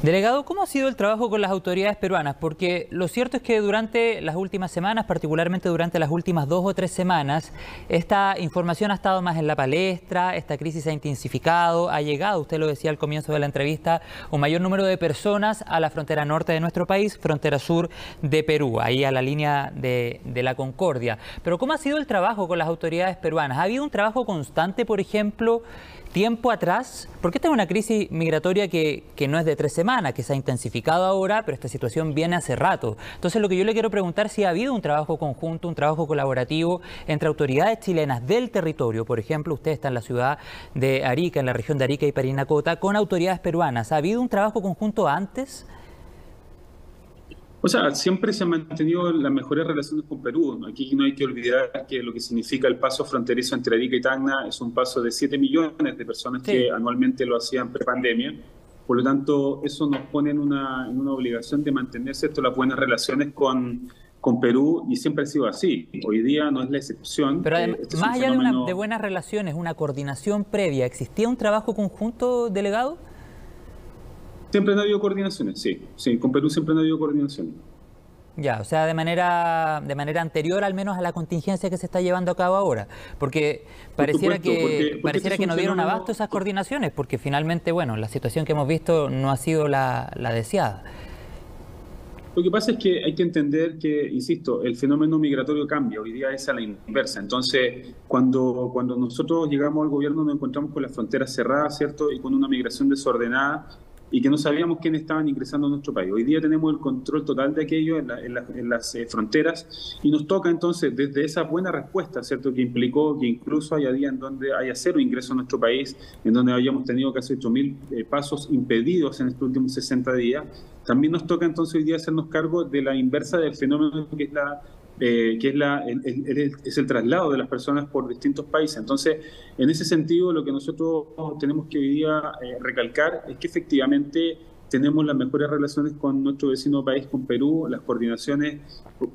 Delegado, ¿cómo ha sido el trabajo con las autoridades peruanas? Porque lo cierto es que durante las últimas semanas, particularmente durante las últimas 2 o 3 semanas, esta información ha estado más en la palestra, esta crisis ha intensificado, ha llegado, usted lo decía al comienzo de la entrevista, un mayor número de personas a la frontera norte de nuestro país, frontera sur de Perú, ahí a la línea de la Concordia. Pero ¿cómo ha sido el trabajo con las autoridades peruanas? ¿Ha habido un trabajo constante, por ejemplo, tiempo atrás? Porque esta es una crisis migratoria que no es de 3 semanas, que se ha intensificado ahora, pero esta situación viene hace rato. Entonces, lo que yo le quiero preguntar es si ha habido un trabajo conjunto, un trabajo colaborativo entre autoridades chilenas del territorio. Por ejemplo, usted está en la ciudad de Arica, en la región de Arica y Parinacota, con autoridades peruanas. ¿Ha habido un trabajo conjunto antes? O sea, siempre se han mantenido las mejores relaciones con Perú. Aquí no hay que olvidar que lo que significa el paso fronterizo entre Arica y Tacna es un paso de 7 millones de personas que anualmente lo hacían pre-pandemia. Por lo tanto, eso nos pone en una obligación de mantener, ¿cierto?, las buenas relaciones con Perú y siempre ha sido así. Hoy día no es la excepción. Pero además, más allá de buenas relaciones, una coordinación previa, ¿existía un trabajo conjunto, delegado? Siempre han habido coordinaciones, sí. Sí, con Perú siempre han habido coordinaciones. Ya, o sea, de manera anterior al menos a la contingencia que se está llevando a cabo ahora, porque pareciera que no dieron abasto esas coordinaciones, porque finalmente, bueno, la situación que hemos visto no ha sido la deseada. Lo que pasa es que hay que entender que, insisto, el fenómeno migratorio cambia, hoy día es a la inversa. Entonces, cuando nosotros llegamos al gobierno nos encontramos con las fronteras cerradas, ¿cierto? Y con una migración desordenada y que no sabíamos quiénes estaban ingresando a nuestro país. Hoy día tenemos el control total de aquello en las fronteras y nos toca entonces, desde esa buena respuesta, ¿cierto? Que implicó que incluso haya días en donde haya cero ingreso a nuestro país, en donde habíamos tenido casi 8.000 pasos impedidos en estos últimos 60 días, también nos toca entonces hoy día hacernos cargo de la inversa del fenómeno que es el traslado de las personas por distintos países. Entonces, en ese sentido, lo que nosotros tenemos que hoy día recalcar es que efectivamente tenemos las mejores relaciones con nuestro vecino país, con Perú. Las coordinaciones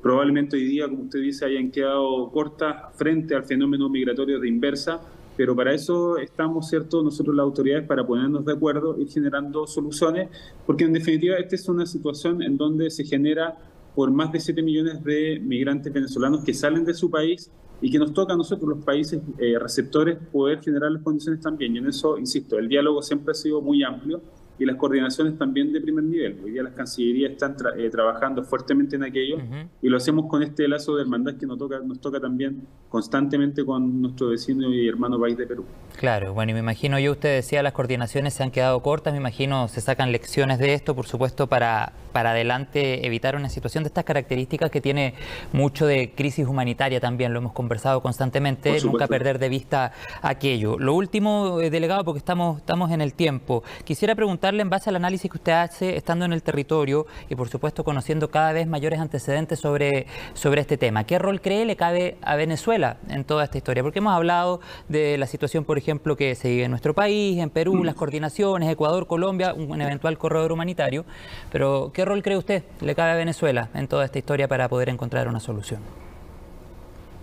probablemente hoy día, como usted dice, hayan quedado cortas frente al fenómeno migratorio de inversa, pero para eso estamos, ¿cierto?, nosotros las autoridades, para ponernos de acuerdo, ir generando soluciones, porque en definitiva esta es una situación en donde se genera por más de 7 millones de migrantes venezolanos que salen de su país y que nos toca a nosotros, los países receptores, poder generar las condiciones también. Y en eso, insisto, el diálogo siempre ha sido muy amplio y las coordinaciones también de primer nivel. Hoy día las cancillerías están trabajando fuertemente en aquello y lo hacemos con este lazo de hermandad que nos toca también constantemente con nuestro vecino y hermano país de Perú. Claro, bueno, y me imagino, yo usted decía, las coordinaciones se han quedado cortas, me imagino se sacan lecciones de esto, por supuesto, para adelante evitar una situación de estas características que tiene mucho de crisis humanitaria también, lo hemos conversado constantemente, nunca perder de vista aquello. Lo último, delegado, porque estamos en el tiempo, quisiera preguntarle, en base al análisis que usted hace estando en el territorio y por supuesto conociendo cada vez mayores antecedentes sobre este tema, ¿qué rol cree le cabe a Venezuela en toda esta historia? Porque hemos hablado de la situación, por ejemplo, que se vive en nuestro país, en Perú, las coordinaciones, Ecuador, Colombia, un eventual corredor humanitario, pero ¿qué rol cree usted le cabe a Venezuela en toda esta historia para poder encontrar una solución?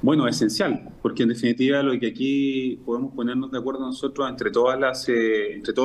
Bueno, esencial, porque en definitiva lo que aquí podemos ponernos de acuerdo nosotros entre todos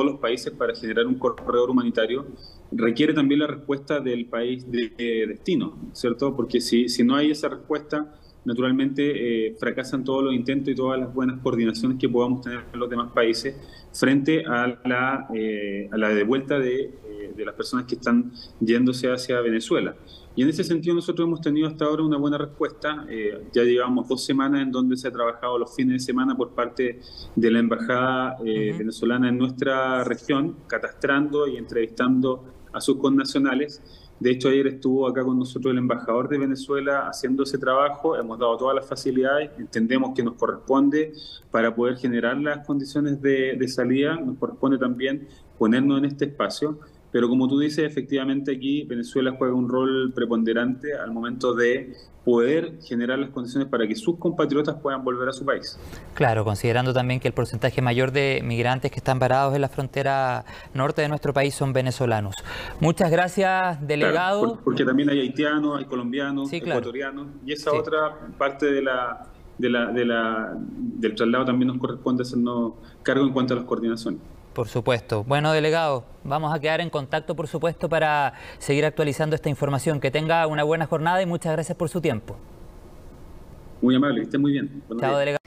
los países para generar un corredor humanitario requiere también la respuesta del país de destino, ¿cierto? Porque si no hay esa respuesta, naturalmente fracasan todos los intentos y todas las buenas coordinaciones que podamos tener en los demás países frente a la devuelta de las personas que están yéndose hacia Venezuela. Y en ese sentido nosotros hemos tenido hasta ahora una buena respuesta. Ya llevamos 2 semanas en donde se ha trabajado los fines de semana por parte de la Embajada venezolana en nuestra región, catastrando y entrevistando a sus connacionales. De hecho, ayer estuvo acá con nosotros el embajador de Venezuela haciendo ese trabajo. Hemos dado todas las facilidades, entendemos que nos corresponde para poder generar las condiciones de salida, nos corresponde también ponernos en este espacio. Pero como tú dices, efectivamente aquí Venezuela juega un rol preponderante al momento de poder generar las condiciones para que sus compatriotas puedan volver a su país. Claro, considerando también que el porcentaje mayor de migrantes que están varados en la frontera norte de nuestro país son venezolanos. Muchas gracias, delegado. Claro, porque también hay haitianos, hay colombianos, ecuatorianos, y esa otra parte del traslado también nos corresponde hacernos cargo en cuanto a las coordinaciones. Por supuesto. Bueno, delegado, vamos a quedar en contacto, por supuesto, para seguir actualizando esta información. Que tenga una buena jornada y muchas gracias por su tiempo. Muy amable, que esté muy bien. Chao, delegado.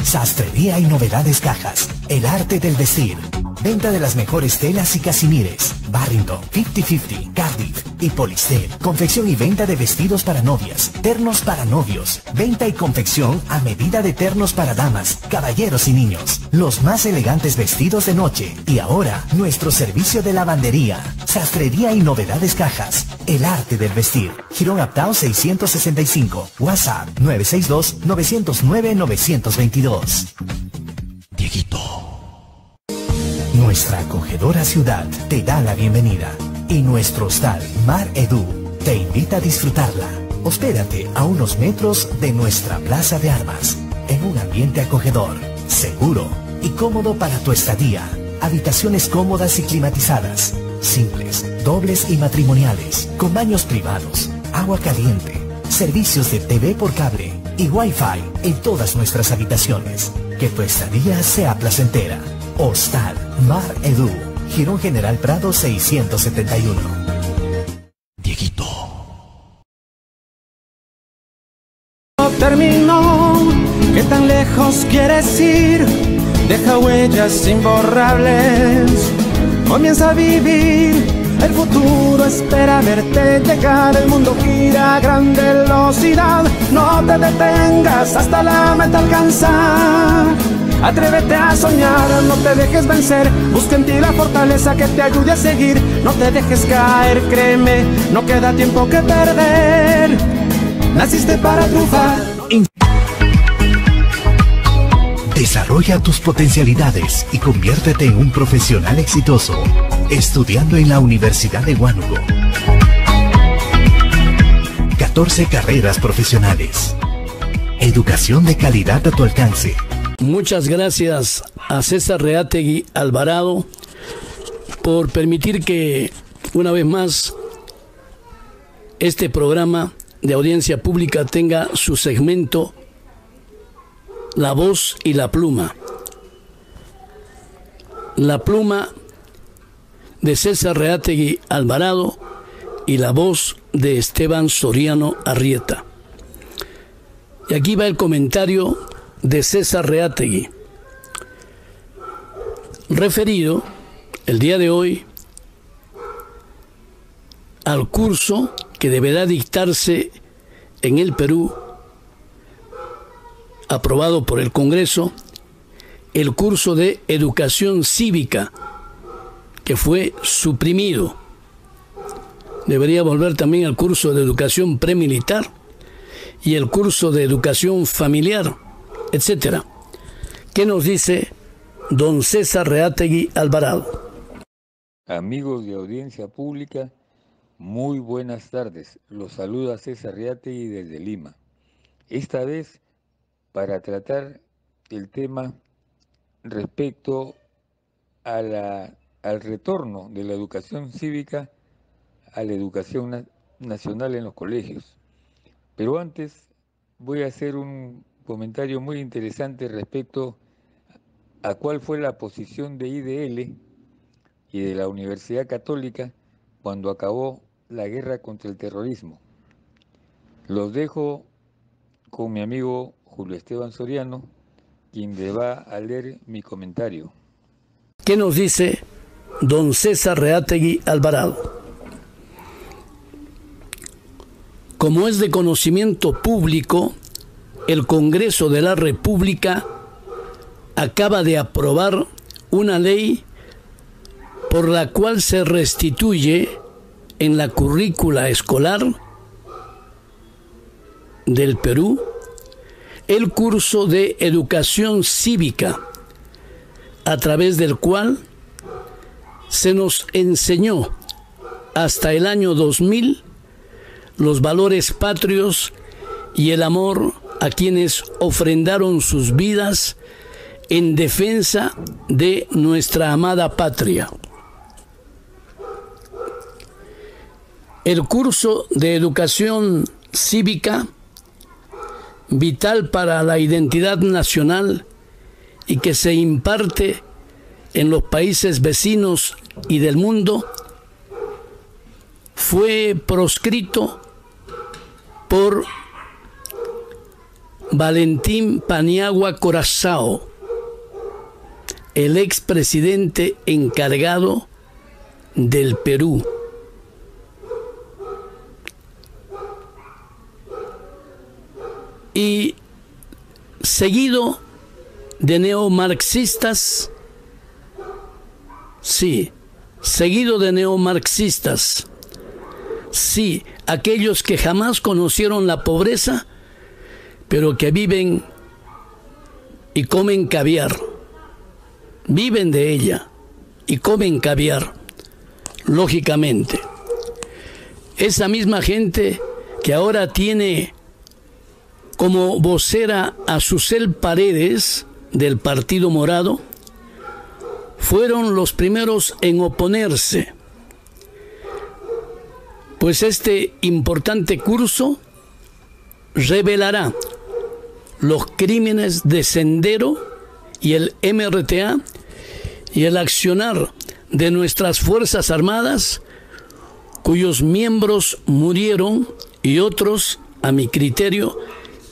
Sastrería y novedades Cajas, el arte del vestir. Venta de las mejores telas y casimires. Barrington, 50-50, Cardiff y Polister. Confección y venta de vestidos para novias, ternos para novios. Venta y confección a medida de ternos para damas, caballeros y niños. Los más elegantes vestidos de noche. Y ahora, nuestro servicio de lavandería. Sastrería y novedades Cajas, el arte del vestir. Girón Aptao 665. WhatsApp 962-909-922. Dieguito, Nuestra acogedora ciudad te da la bienvenida y nuestro hostal Mar Edu te invita a disfrutarla. Hospédate a unos metros de nuestra plaza de armas, en un ambiente acogedor, seguro y cómodo para tu estadía. Habitaciones cómodas y climatizadas, simples, dobles y matrimoniales, con baños privados, agua caliente, servicios de TV por cable y Wi-Fi en todas nuestras habitaciones. Que tu estadía sea placentera. Hostal Mar Edu, Girón General Prado 671. Dieguito. Terminó, ¿qué tan lejos quieres ir? Deja huellas imborrables. Comienza a vivir, el futuro espera verte llegar. El mundo gira a gran velocidad. No te detengas hasta la meta alcanzar. Atrévete a soñar, no te dejes vencer. Busca en ti la fortaleza que te ayude a seguir. No te dejes caer, créeme, no queda tiempo que perder. Naciste para triunfar. Desarrolla tus potencialidades y conviértete en un profesional exitoso, estudiando en la Universidad de Huánuco. 14 carreras profesionales. Educación de calidad a tu alcance. Muchas gracias a César Reátegui Alvarado por permitir que una vez más este programa de audiencia pública tenga su segmento La Voz y la Pluma. La pluma de César Reátegui Alvarado y la voz de Esteban Soriano Arrieta. Y aquí va el comentario de César Reátegui, referido el día de hoy al curso que deberá dictarse en el Perú, aprobado por el Congreso, el curso de educación cívica, que fue suprimido. Debería volver también al curso de educación premilitar y el curso de educación familiar, etcétera. ¿Qué nos dice don César Reátegui Alvarado? Amigos de audiencia pública, muy buenas tardes. Los saluda César Reátegui desde Lima. Esta vez para tratar el tema respecto a al retorno de la educación cívica a la educación nacional en los colegios. Pero antes voy a hacer un comentario muy interesante respecto a cuál fue la posición de IDL y de la Universidad Católica cuando acabó la guerra contra el terrorismo. Los dejo con mi amigo Julio Esteban Soriano, quien le va a leer mi comentario. ¿Qué nos dice don César Reátegui Alvarado? Como es de conocimiento público, el Congreso de la República acaba de aprobar una ley por la cual se restituye en la currícula escolar del Perú el curso de educación cívica, a través del cual se nos enseñó hasta el año 2000 los valores patrios y el amor a quienes ofrendaron sus vidas en defensa de nuestra amada patria. El curso de educación cívica, vital para la identidad nacional y que se imparte en los países vecinos y del mundo, fue proscrito por Valentín Paniagua Corazao, el expresidente encargado del Perú. Y seguido de neomarxistas, sí, seguido de neomarxistas, sí, aquellos que jamás conocieron la pobreza, pero que viven y comen caviar, viven de ella, y comen caviar, lógicamente. Esa misma gente que ahora tiene como vocera a Susel Paredes del Partido Morado, fueron los primeros en oponerse, pues este importante curso revelará los crímenes de Sendero y el MRTA y el accionar de nuestras Fuerzas Armadas, cuyos miembros murieron y otros, a mi criterio,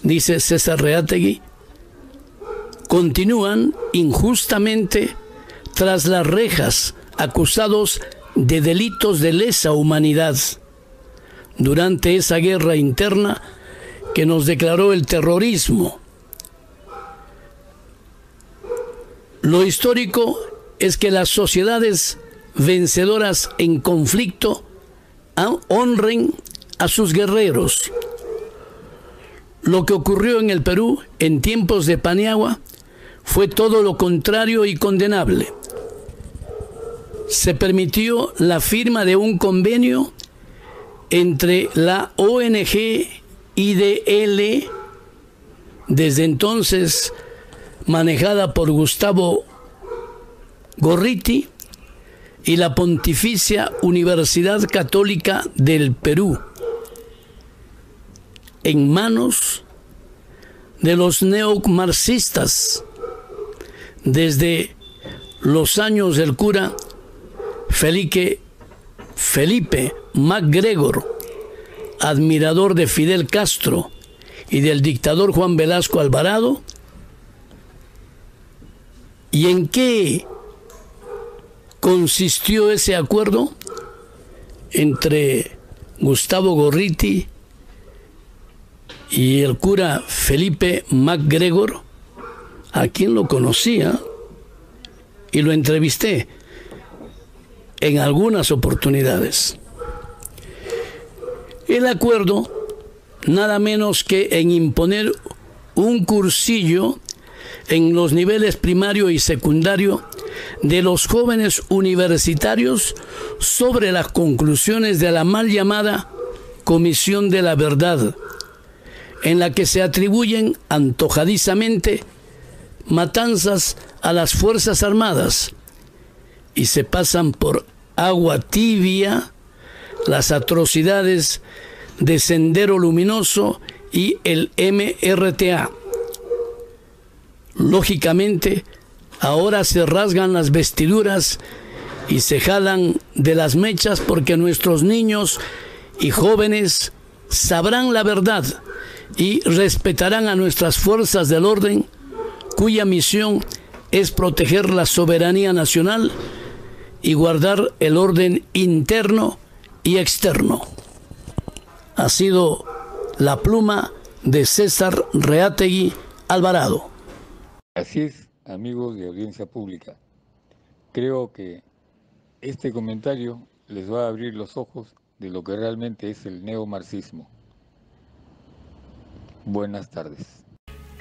dice César Reátegui, continúan injustamente tras las rejas, acusados de delitos de lesa humanidad durante esa guerra interna que nos declaró el terrorismo. Lo histórico es que las sociedades vencedoras en conflicto honren a sus guerreros. Lo que ocurrió en el Perú en tiempos de Paniagua fue todo lo contrario y condenable. Se permitió la firma de un convenio entre la ONG IDL, desde entonces manejada por Gustavo Gorriti, y la Pontificia Universidad Católica del Perú, en manos de los neomarxistas desde los años del cura Felipe MacGregor, admirador de Fidel Castro y del dictador Juan Velasco Alvarado. ¿Y en qué consistió ese acuerdo entre Gustavo Gorriti y el cura Felipe MacGregor, a quien lo conocía y lo entrevisté en algunas oportunidades? El acuerdo, nada menos que en imponer un cursillo en los niveles primario y secundario de los jóvenes universitarios sobre las conclusiones de la mal llamada Comisión de la Verdad, en la que se atribuyen antojadizamente matanzas a las Fuerzas Armadas y se pasan por agua tibia las atrocidades de Sendero Luminoso y el MRTA. Lógicamente, ahora se rasgan las vestiduras y se jalan de las mechas porque nuestros niños y jóvenes sabrán la verdad y respetarán a nuestras fuerzas del orden, cuya misión es proteger la soberanía nacional y guardar el orden interno y externo. Ha sido la pluma de César Reátegui Alvarado. Así es, amigos de Audiencia Pública. Creo que este comentario les va a abrir los ojos de lo que realmente es el neomarxismo. Buenas tardes.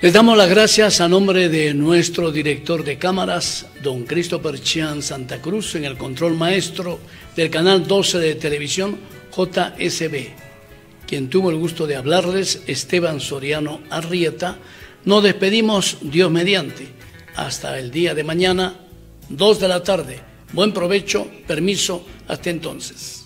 Les damos las gracias a nombre de nuestro director de cámaras, don Christopher Chian Santa Cruz, en el control maestro del canal 12 de televisión JSB. Quien tuvo el gusto de hablarles, Esteban Soriano Arrieta. Nos despedimos, Dios mediante, hasta el día de mañana, 2 de la tarde. Buen provecho, permiso, hasta entonces.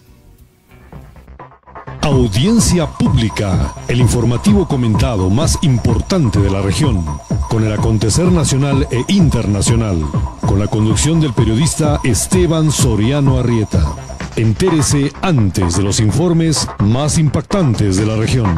Audiencia Pública, el informativo comentado más importante de la región, con el acontecer nacional e internacional, con la conducción del periodista Esteban Soriano Arrieta. Entérese antes de los informes más impactantes de la región.